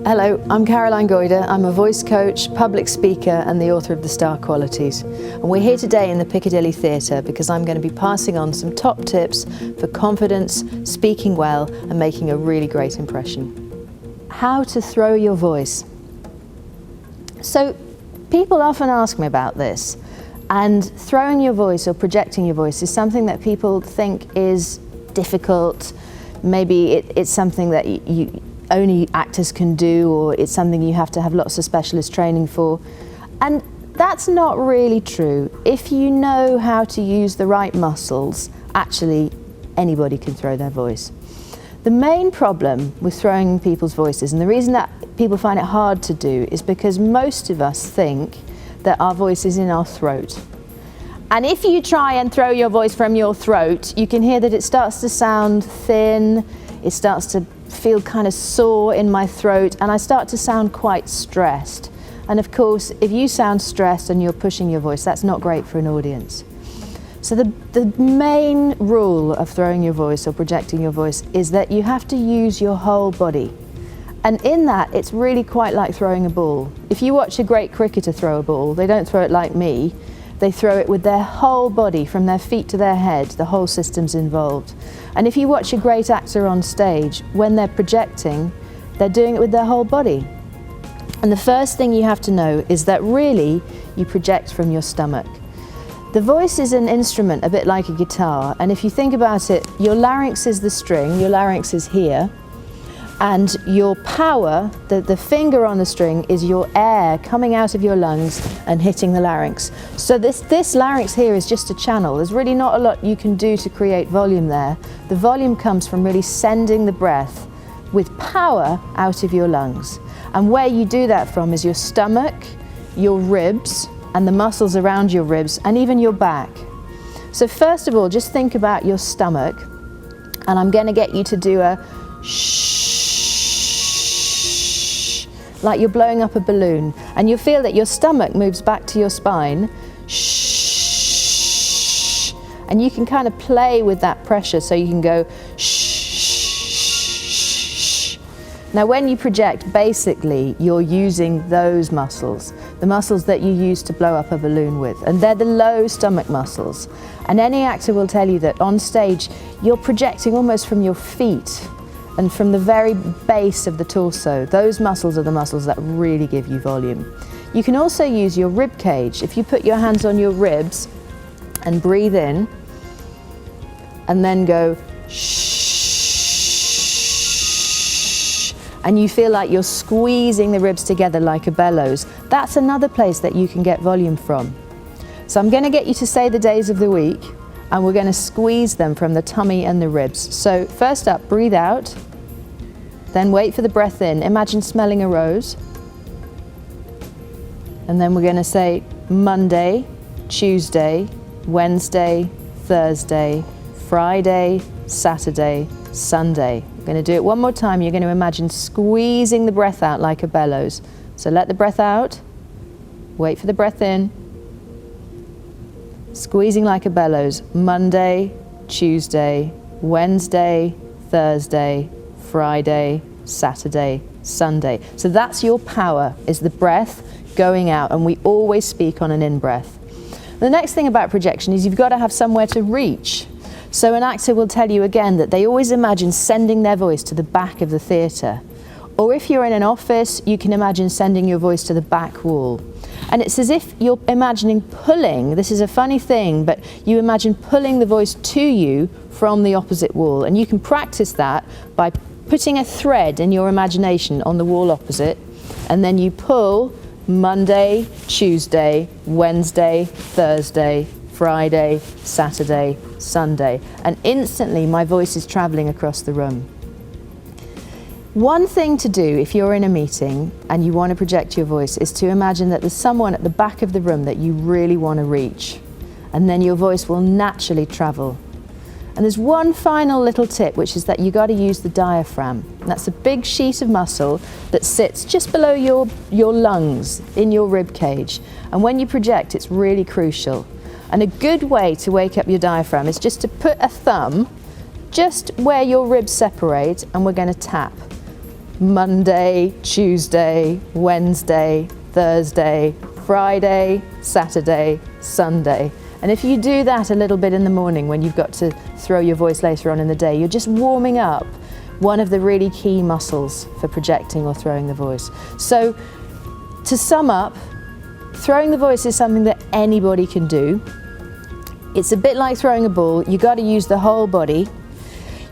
Hello, I'm Caroline Goyder. I'm a voice coach, public speaker and the author of The Star Qualities. And we're here today in the Piccadilly Theatre because I'm going to be passing on some top tips for confidence, speaking well and making a really great impression. How to throw your voice. So people often ask me about this, and throwing your voice or projecting your voice is something that people think is difficult. Maybe it's something that only actors can do, or it's something you have to have lots of specialist training for. And that's not really true. If you know how to use the right muscles, actually anybody can throw their voice. The main problem with throwing people's voices, and the reason that people find it hard to do, is because most of us think that our voice is in our throat. And if you try and throw your voice from your throat, you can hear that it starts to sound thin, it starts to feel kind of sore in my throat, and I start to sound quite stressed. And of course, if you sound stressed and you're pushing your voice, that's not great for an audience. So the main rule of throwing your voice or projecting your voice is that you have to use your whole body. And in that, it's really quite like throwing a ball. If you watch a great cricketer throw a ball, they don't throw it like me. They throw it with their whole body, from their feet to their head. The whole system's involved. And if you watch a great actor on stage, when they're projecting, they're doing it with their whole body. And the first thing you have to know is that really you project from your stomach. The voice is an instrument a bit like a guitar, and if you think about it, your larynx is the string, your larynx is here, and your power, the finger on the string, is your air coming out of your lungs and hitting the larynx. So this larynx here is just a channel. There's really not a lot you can do to create volume there. The volume comes from really sending the breath with power out of your lungs. And where you do that from is your stomach, your ribs, and the muscles around your ribs, and even your back. So first of all, just think about your stomach, and I'm going to get you to do a shh, like you're blowing up a balloon, and you'll feel that your stomach moves back to your spine. Shh, and you can kind of play with that pressure, so you can go shh. Now when you project, basically you're using those muscles, the muscles that you use to blow up a balloon with, and they're the low stomach muscles. And any actor will tell you that on stage you're projecting almost from your feet and from the very base of the torso. Those muscles are the muscles that really give you volume. You can also use your rib cage. If you put your hands on your ribs and breathe in and then go shh, and you feel like you're squeezing the ribs together like a bellows, that's another place that you can get volume from. So I'm going to get you to say the days of the week, and we're going to squeeze them from the tummy and the ribs. So first up, breathe out, then wait for the breath in. Imagine smelling a rose. And then we're going to say Monday, Tuesday, Wednesday, Thursday, Friday, Saturday, Sunday. We're going to do it one more time. You're going to imagine squeezing the breath out like a bellows. So let the breath out, wait for the breath in, squeezing like a bellows. Monday, Tuesday, Wednesday, Thursday, Friday, Saturday, Sunday. So that's your power, is the breath going out, and we always speak on an in-breath. The next thing about projection is you've got to have somewhere to reach. So an actor will tell you again that they always imagine sending their voice to the back of the theatre. Or if you're in an office, you can imagine sending your voice to the back wall. And it's as if you're imagining pulling, this is a funny thing, but you imagine pulling the voice to you from the opposite wall. And you can practice that by putting a thread in your imagination on the wall opposite, and then you pull Monday, Tuesday, Wednesday, Thursday, Friday, Saturday, Sunday. And instantly my voice is traveling across the room. One thing to do if you're in a meeting and you want to project your voice is to imagine that there's someone at the back of the room that you really want to reach, and then your voice will naturally travel. And there's one final little tip, which is that you got to use the diaphragm. And that's a big sheet of muscle that sits just below your lungs in your rib cage. And when you project, it's really crucial. And a good way to wake up your diaphragm is just to put a thumb just where your ribs separate, and we're going to tap. Monday, Tuesday, Wednesday, Thursday, Friday, Saturday, Sunday. And if you do that a little bit in the morning when you've got to throw your voice later on in the day, you're just warming up one of the really key muscles for projecting or throwing the voice. So to sum up, throwing the voice is something that anybody can do. It's a bit like throwing a ball. You got to use the whole body.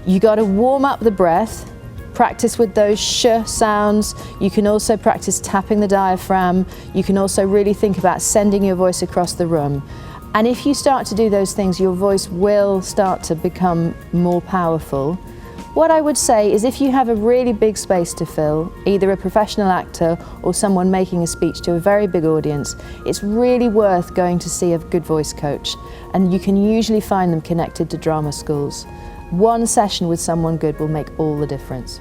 You got to warm up the breath, practice with those sh sounds. You can also practice tapping the diaphragm. You can also really think about sending your voice across the room. And if you start to do those things, your voice will start to become more powerful. What I would say is if you have a really big space to fill, either a professional actor or someone making a speech to a very big audience, it's really worth going to see a good voice coach. And you can usually find them connected to drama schools. One session with someone good will make all the difference.